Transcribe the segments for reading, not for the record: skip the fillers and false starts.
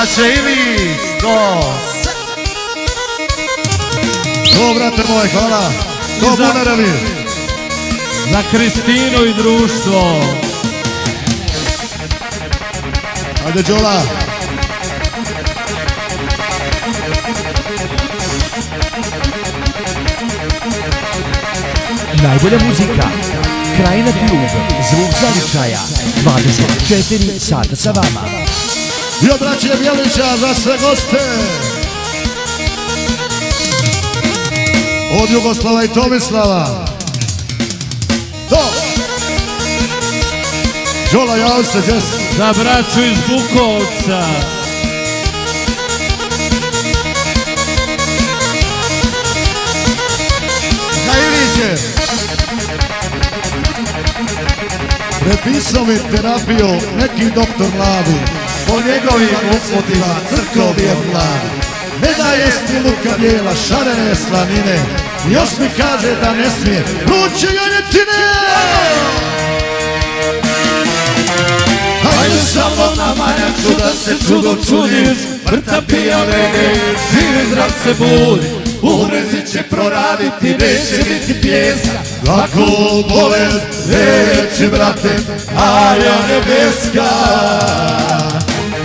Braće Ilić, to, brate moj, hvala. To bunarevi. Za Kristinu i društvo. Ajde, Đola. Najbolja muzika, Krajina klub, zvuk zavičaja, 24 sata sa vama. I od braće Bjelića za sve goste. Od Jugoslava i Tomislava. To! Đola, javi se, gdje si? Za braću iz Bukovca. Za Iliće. Prepisao mi terapiju neki doktor mladi. Po njegovim uputima crkao bi je mladi. Ne daje sti luka bijela, šarene slanine. Još mi kaže da ne smije vruće janjetine. Hajde sa mnom na Manjaču da se čudom čudiš. Vrta pija lege, živi zdrav se budi. U mrezi će proraditi, neće biti pjeska. Svaku bolest neće, brate, Arja nebeska.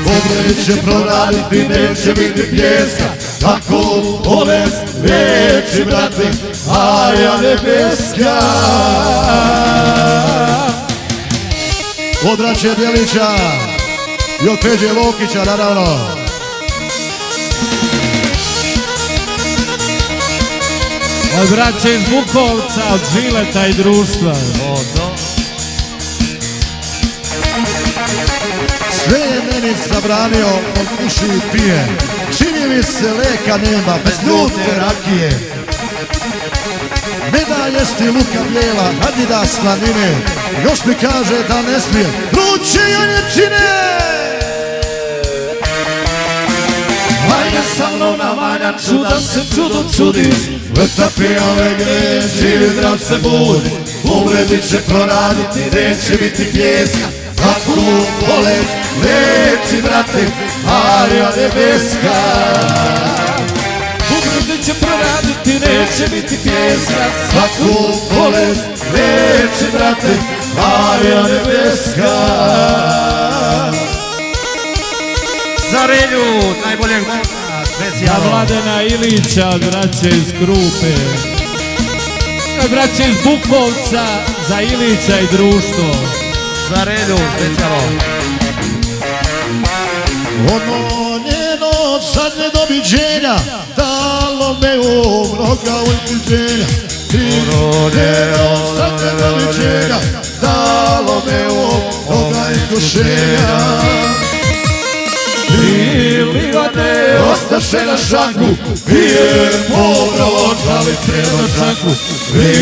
U mrezi će proraditi, neće biti pjeska. Svaku bolest neće, brate, Arja nebeska. Od braće Bjelića i od Peđe Lokića, naravno. Od braće iz Bukovca, od Žileta i društva. Sve je meni zabranio, on puši i pije. Čini mi se leka nema, bez nulte rakije. Ne da jesti luka bijela, radi da slanine. Još mi kaže da ne smije vruće janjetine. Hajde sa mnom na Manjaču da se čudom čudiš. Vrta pija lege, živi zdrav se budi. U mrezi će proraditi, neće biti pjeska. Svaku bolest neće, brate, Arja nebeska. U mrezi će proraditi, neće biti pjeska. Svaku bolest neće, brate, Arja nebeska. Za Relju, najboljeg momka, Za specijalno. Mladena Ilića, od braće iz Krupe. Od braće iz Bukovca, za Ilića i društvo. Za Relju, specijalno. Ono njeno zadnje doviđenja dalo me u mnoga uzbuđenja. Ono njeno zadnje doviđenja dalo me u mnoga iskušenja. Tri livade ostaše na šanku, pije povrlo žali predočanku. Tri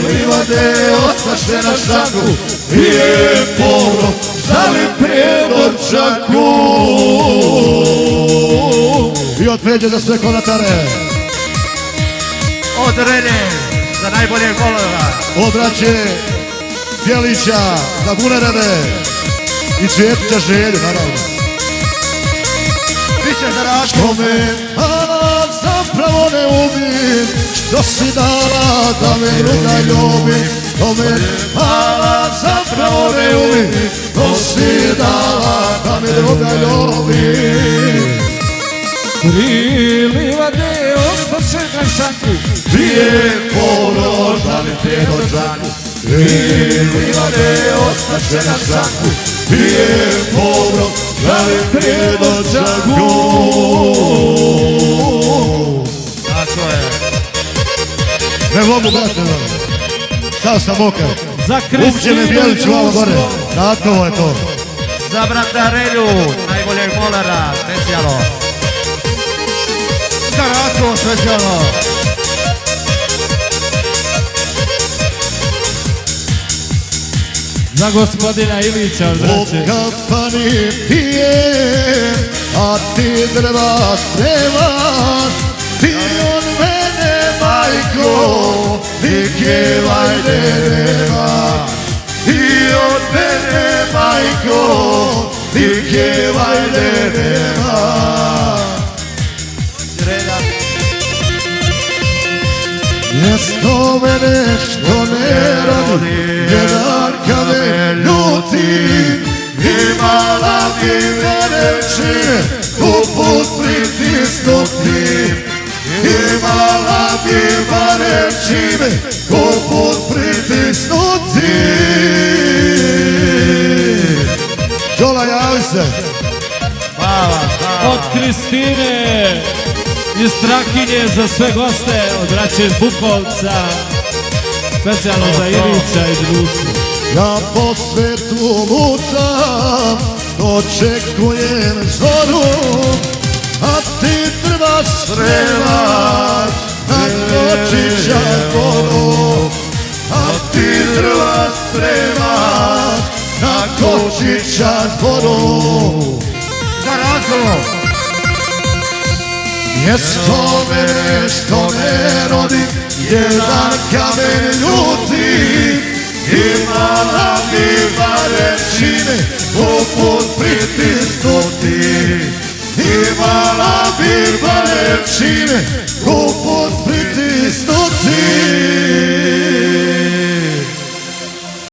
livade ostaše na šanku, pije povrlo žali predočanku. I od Peđe za sve konatare. Od Relje, za najboljeg golova. Od braće Bjelića za bunereve i Cvjetića Želju, naravno. Biće za Raško. Kome ala zapravo ne umim, što si dala da me druga ljubi. Kome ala zapravo ne umim, što si dala da me druga ljubi. Tri livade ostaše na šanku, pije povrlo žali predočanku. Tri livade ostaše na šanku, pije povrlo žali predočanku. Tako je. Ne mogu, brate, stav sam mokar. Za Uopće me Kristinu Bjelić i malo gore. društvo. Tako je to. Za brata Relju, najboljeg molera, specijalno. Za Ratko, specijalno. Za gospodina Ilića, od U braće. kafani pijem, a ti drva spreman. Ti od mene, majko, nikjevaj nema. Ti od mene, majko, nikjevaj nema. Mjesto mene što ne rodi, jedan kamen ljuti. Imala bi mene čime uput pritisnuti. Imala bi mene čime uput pritisnuti. Đola, javi se. Od Kristine iz Trakinje za sve goste, od braće iz Bukovca, specijalno za Ilića i društvo. Ja po svetu lutam, očekujem zoru, a ti treba sremat na kočića vodu. A ti treba sremat na kočića vodu. Za razgovor. Mjesto mene što ne rodi, jedan kamen ljuti. Imala bi barem čime uput pritisnuti. Imala bi barem čime uput